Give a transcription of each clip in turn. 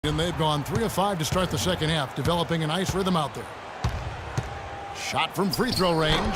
And they've gone 3 of 5 to start the second half, developing a nice rhythm out there. Shot from free throw range.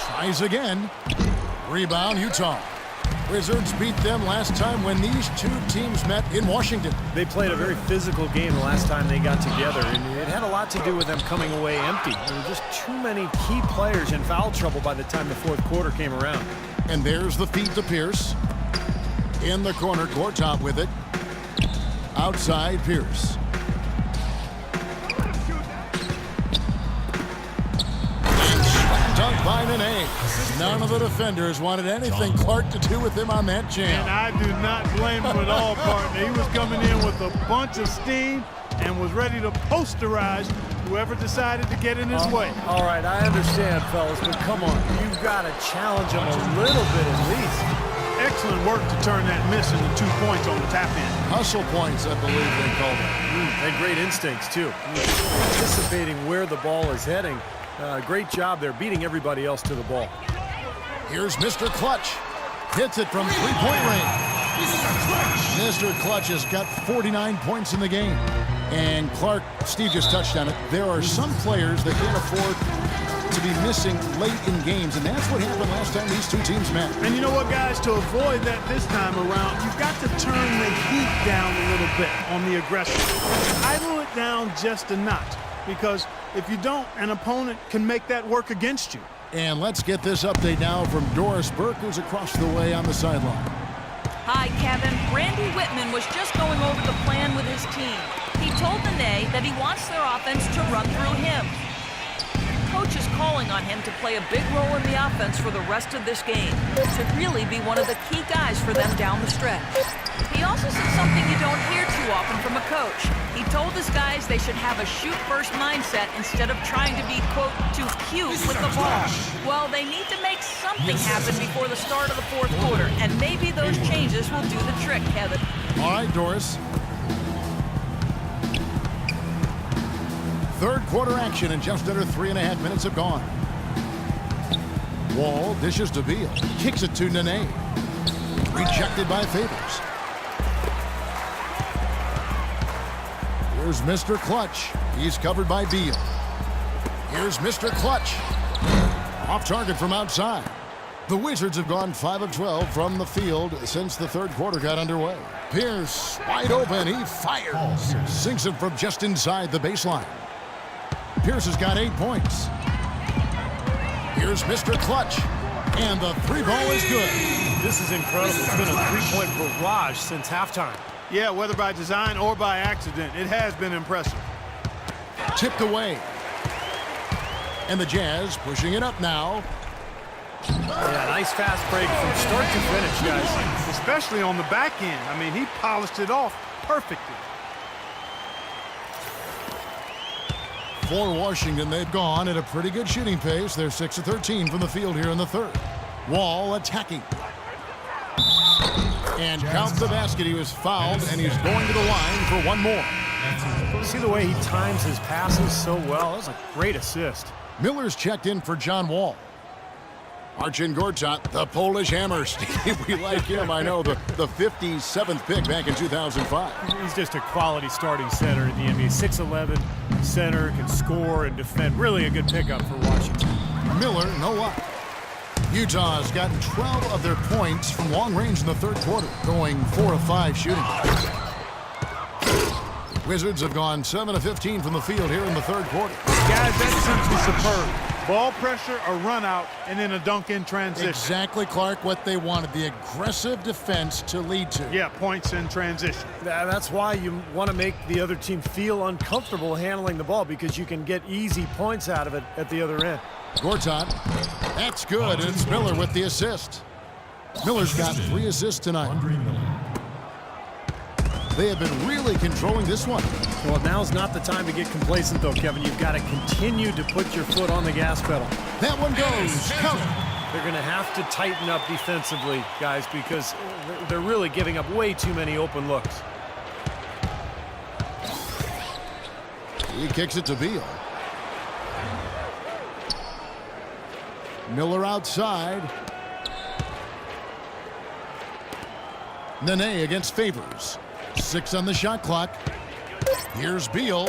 Tries again. Rebound, Utah. Wizards beat them last time when these two teams met in Washington. They played a very physical game the last time they got together, and it had a lot to do with them coming away empty. There were just too many key players in foul trouble by the time the fourth quarter came around. And there's the feed to Pierce. In the corner, Gortat with it. Outside, Pierce. And slam dunk by Nene. None of the defenders wanted anything Clark to do with him on that jam. And I do not blame him at all, partner. He was coming in with a bunch of steam and was ready to posterize whoever decided to get in his way. All right, I understand, fellas, but come on. You've got to challenge him a little bit at least. Excellent work to turn that miss into 2 points on the tap in. Hustle points, I believe they called it. And great instincts, too. Anticipating where the ball is heading. Great job there, beating everybody else to the ball. Here's Mr. Clutch. Hits it from three-point range. Mr. Clutch has got 49 points in the game. And Clark, Steve just touched on it. There are some players that can't afford to be missing late in games, and that's what happened last time these two teams met. And you know what, guys? To avoid that this time around, you've got to turn the heat down a little bit on the aggression. Idle it down just a notch, because if you don't, an opponent can make that work against you. And let's get this update now from Doris Burke, who's across the way on the sideline. Hi, Kevin. Randy Whitman was just going over the plan with his team. He told Nene that he wants their offense to run through him. Coach is calling on him to play a big role in the offense for the rest of this game, to really be one of the key guys for them down the stretch. He also said something you don't hear too often from a coach. He told his guys they should have a shoot-first mindset instead of trying to be, quote, too cute with the ball. Well, they need to make something happen before the start of the fourth quarter, and maybe those changes will do the trick, Kevin. All right, Doris. Third quarter action, and just under 3.5 minutes have gone. Wall dishes to Beal. Kicks it to Nene. Rejected by Favors. Here's Mr. Clutch. He's covered by Beal. Here's Mr. Clutch. Off target from outside. The Wizards have gone 5 of 12 from the field since the third quarter got underway. Pierce, wide open. He fires. Sinks it from just inside the baseline. Pierce has got 8 points. Here's Mr. Clutch. And the three ball is good. This is incredible. It's been a three-point barrage since halftime. Yeah, whether by design or by accident, it has been impressive. Tipped away. And the Jazz pushing it up now. Yeah, nice fast break from start to finish, guys. Especially on the back end. I mean, he polished it off perfectly. For Washington, they've gone at a pretty good shooting pace. They're 6 of 13 from the field here in the third. Wall attacking. And counts the basket. He was fouled, and he's going to the line for one more. See the way he times his passes so well. That was a great assist. Miller's checked in for John Wall. Marcin Gortat, the Polish hammer. Steve, we like him. I know, the 57th pick back in 2005. He's just a quality starting center in the NBA. 6'11", center, can score and defend. Really a good pickup for Washington. Miller, no luck. Utah's gotten 12 of their points from long range in the third quarter, going 4 of 5 shooting. Wizards have gone 7 of 15 from the field here in the third quarter. Guys, that's simply superb. Ball pressure, a run out, and then a dunk in transition. Exactly, Clark, what they wanted, the aggressive defense to lead to. Yeah, points in transition. That's why you want to make the other team feel uncomfortable handling the ball, because you can get easy points out of it at the other end. Gortat, that's good, and it's Miller with the assist. Miller's got 3 assists tonight. They have been really controlling this one. Well, now's not the time to get complacent, though, Kevin. You've got to continue to put your foot on the gas pedal. That one goes. Count. They're going to have to tighten up defensively, guys, because they're really giving up way too many open looks. He kicks it to Beal. Miller outside. Nene against Favors. 6 on the shot clock. Here's Beal.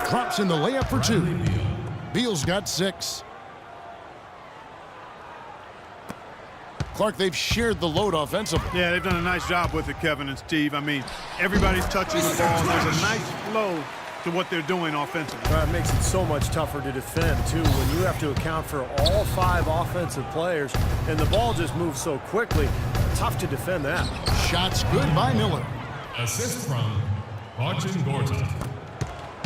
Drops in the layup for two. Beal's got 6. Clark, they've shared the load offensively. Yeah, they've done a nice job with it, Kevin and Steve. I mean, everybody's touching the ball, and there's a nice flow to what they're doing offensively. It makes it so much tougher to defend, too, when you have to account for all 5 offensive players, and the ball just moves so quickly. Tough to defend that. Shots good by Miller. Assist from Martin Gortat.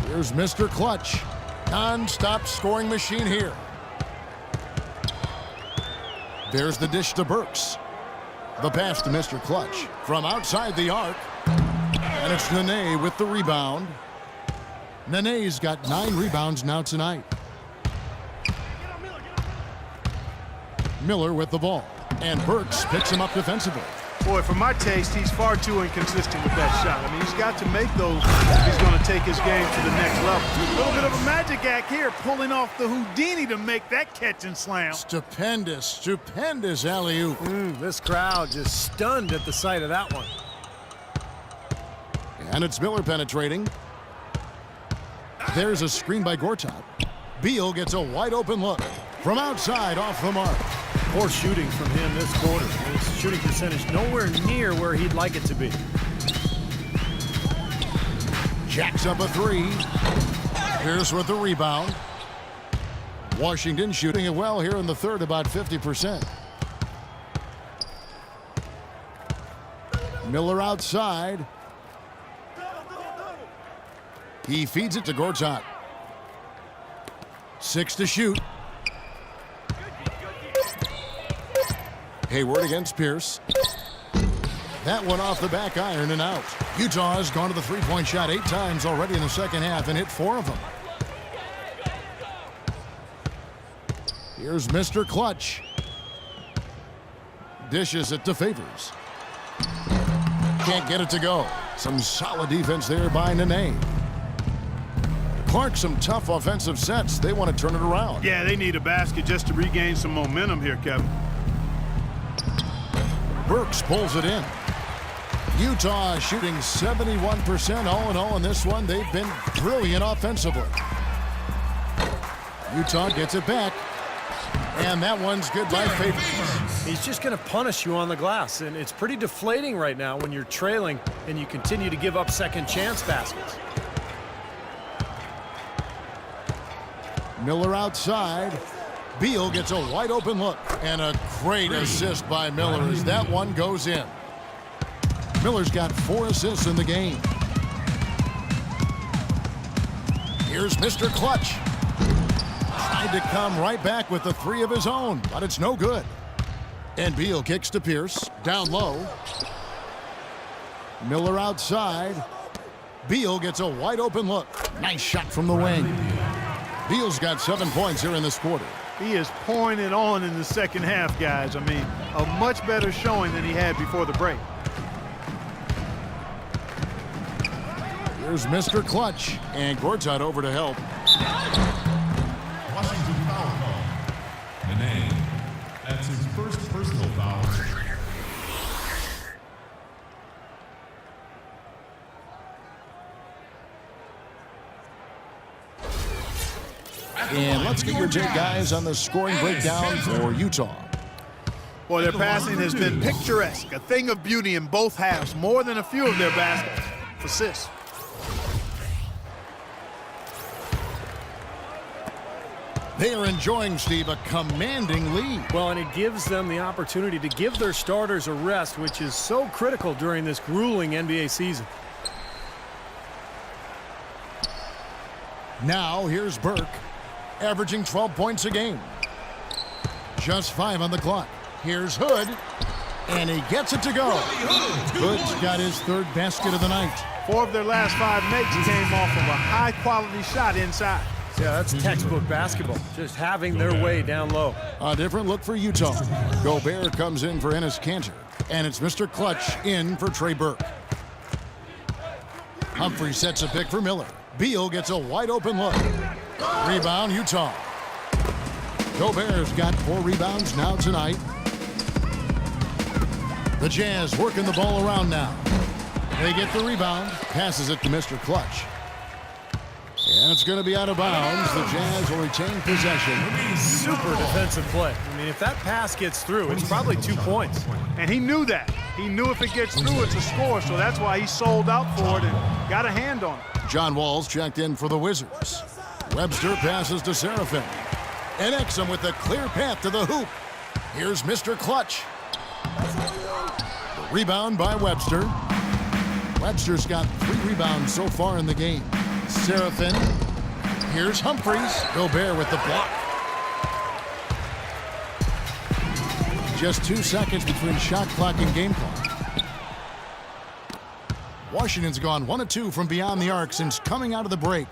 Here's Mr. Clutch. Non-stop scoring machine here. There's the dish to Burks. The pass to Mr. Clutch from outside the arc. And it's Nene with the rebound. Nene's got 9 rebounds now tonight. Miller with the ball. And Burks picks him up defensively. Boy, for my taste, he's far too inconsistent with that shot. I mean, he's got to make those if he's going to take his game to the next level. A little bit of a magic act here, pulling off the Houdini to make that catch and slam. Stupendous alley-oop. This crowd just stunned at the sight of that one. And it's Miller penetrating. There's a screen by Gortat. Beal gets a wide-open look from outside off the mark. Poor shooting from him this quarter. His shooting percentage nowhere near where he'd like it to be. Jacks up a 3. Pierce with the rebound. Washington shooting it well here in the third, about 50%. Miller outside. He feeds it to Gortat. 6 to shoot. Hayward against Pierce. That one off the back iron and out. Utah has gone to the three-point shot 8 times already in the second half and hit 4 of them. Here's Mr. Clutch. Dishes it to Favors. Can't get it to go. Some solid defense there by Nene. Clark, some tough offensive sets. They want to turn it around. Yeah, they need a basket just to regain some momentum here, Kevin. Burks pulls it in. Utah shooting 71% all in all in this one. They've been brilliant offensively. Utah gets it back. And that one's good by Favors. He's just going to punish you on the glass, and it's pretty deflating right now when you're trailing and you continue to give up second chance baskets. Miller outside. Beal gets a wide open look. And a great assist by Miller as that one goes in. Miller's got 4 assists in the game. Here's Mr. Clutch. Tried to come right back with the 3 of his own, but it's no good. And Beal kicks to Pierce. Down low. Miller outside. Beal gets a wide open look. Nice shot from the wing. Beal's got 7 points here in this quarter. He is pouring it on in the second half, guys. I mean, a much better showing than he had before the break. Here's Mr. Clutch, and Gortat over to help. Washington foul call. Nene. That's his first personal foul. And let's get your take, guys, on the scoring breakdown for Utah. Boy, their passing has been picturesque, a thing of beauty in both halves, more than a few of their baskets. Assists. They are enjoying, Steve, a commanding lead. Well, and it gives them the opportunity to give their starters a rest, which is so critical during this grueling NBA season. Now, here's Burke, averaging 12 points a game. Just 5 on the clock. Here's Hood, and he gets it to go. Hood's got his 3rd basket of the night. 4 of their last 5 makes came off of a high-quality shot inside. Yeah, that's textbook basketball, just having their way down low. A different look for Utah. Gobert comes in for Enes Kanter, and it's Mr. Clutch in for Trey Burke. Humphrey sets a pick for Miller. Beal gets a wide open look. Rebound, Utah. Gobert's got 4 rebounds now tonight. The Jazz working the ball around now. They get the rebound. Passes it to Mr. Clutch. And it's going to be out of bounds. The Jazz will retain possession. Super defensive play. I mean, if that pass gets through, it's probably 2 points. And he knew that. He knew if it gets through, it's a score, so that's why he sold out for it and got a hand on it. John Wall's checked in for the Wizards. Webster passes to Seraphin. And Exum with a clear path to the hoop. Here's Mr. Clutch. The rebound by Webster. Webster's got 3 rebounds so far in the game. Seraphin. Here's Humphries. Gobert with the block. Just 2 seconds between shot clock and game clock. Washington's gone 1 of 2 from beyond the arc since coming out of the break.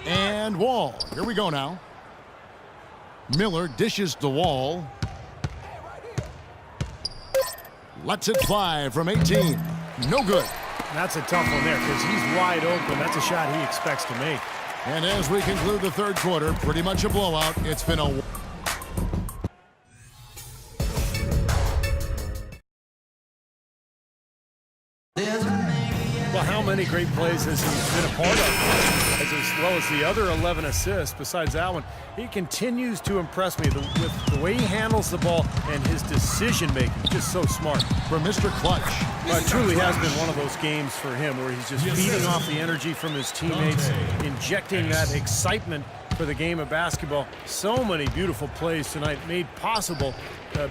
And Wall. Here we go now. Miller dishes to Wall. Lets it fly from 18. No good. That's a tough one there because he's wide open. That's a shot he expects to make. And as we conclude the third quarter, pretty much a blowout. It's been a... Well, how many great plays has he been a part of? As well as the other 11 assists besides that one. He continues to impress me with the way he handles the ball and his decision-making. Just so smart. For Mr. Clutch. It truly has been one of those games for him where he's just feeding off the energy from his teammates, injecting that excitement for the game of basketball. So many beautiful plays tonight made possible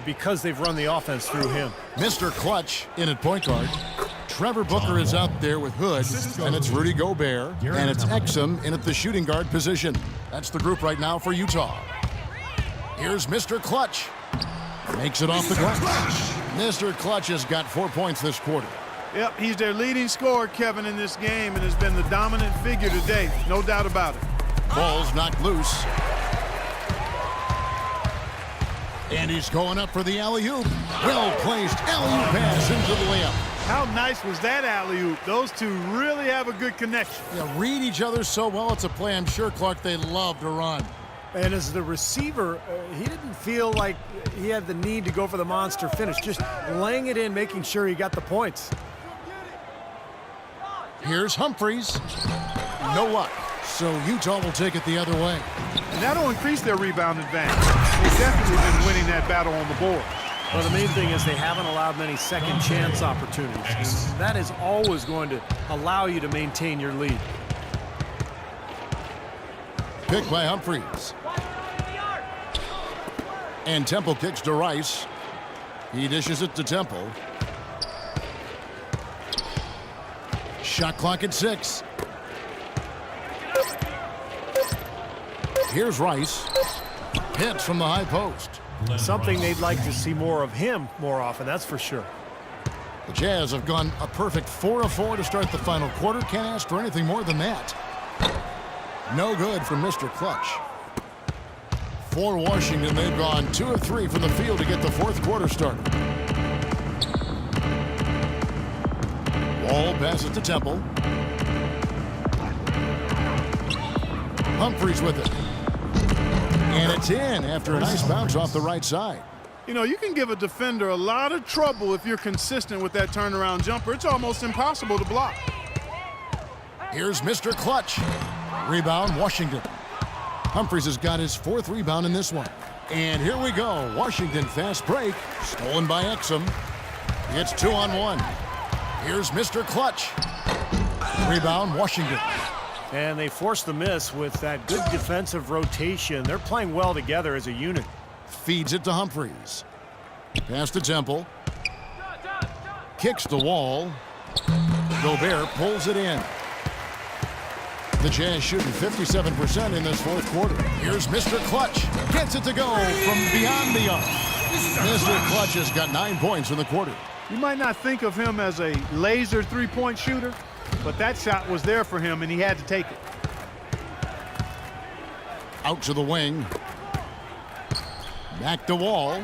because they've run the offense through him. Mr. Clutch in at point guard. Trevor Booker is out there with Hood, and it's Rudy Gobert, and it's Exum in at the shooting guard position. That's the group right now for Utah. Here's Mr. Clutch. Makes it off the glass. Mr. Clutch has got 4 points this quarter. Yep, he's their leading scorer, Kevin, in this game, and has been the dominant figure today. No doubt about it. Ball's knocked loose. And he's going up for the alley-oop. Well-placed alley-oop pass into the layup. How nice was that alley-oop? Those two really have a good connection. Yeah, read each other so well. It's a play I'm sure, Clark, they love to run. And as the receiver, he didn't feel like he had the need to go for the monster finish. Just laying it in, making sure he got the points. Here's Humphries. No luck. So Utah will take it the other way. And that'll increase their rebound advantage. They've definitely been winning that battle on the board. Well, the main thing is they haven't allowed many second chance opportunities. That is always going to allow you to maintain your lead. Picked by Humphries. And Temple kicks to Rice. He dishes it to Temple. Shot clock at 6. Here's Rice. Hits from the high post. Something they'd like to see more of him more often, that's for sure. The Jazz have gone a perfect 4 of 4 to start the final quarter. Can't ask for anything more than that. No good from Mr. Clutch. For Washington, they've gone 2 of 3 from the field to get the fourth quarter started. Wall passes to Temple. Humphries with it. And it's in after a nice bounce off the right side. You know, you can give a defender a lot of trouble if you're consistent with that turnaround jumper. It's almost impossible to block. Here's Mr. Clutch. Rebound, Washington. Humphries has got his 4th rebound in this one. And here we go. Washington fast break. Stolen by Exum. It's 2-on-1. Here's Mr. Clutch. Rebound, Washington. And they forced the miss with that good defensive rotation. They're playing well together as a unit. Feeds it to Humphries. Pass to Temple. Kicks the Wall. Gobert pulls it in. The Jazz shooting 57% in this fourth quarter. Here's Mr. Clutch. Gets it to go from beyond the arc. Mr. Clutch has got 9 points in the quarter. You might not think of him as a laser three-point shooter, but that shot was there for him, and he had to take it. Out to the wing. Back to Wall.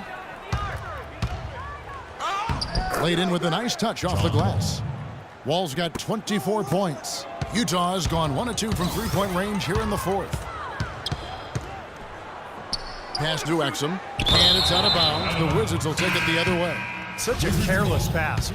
Played in with a nice touch off the glass. Wall's got 24 points. Utah has gone 1 of 2 from three-point range here in the fourth. Pass to Exum, and it's out of bounds. The Wizards will take it the other way. Such a careless pass.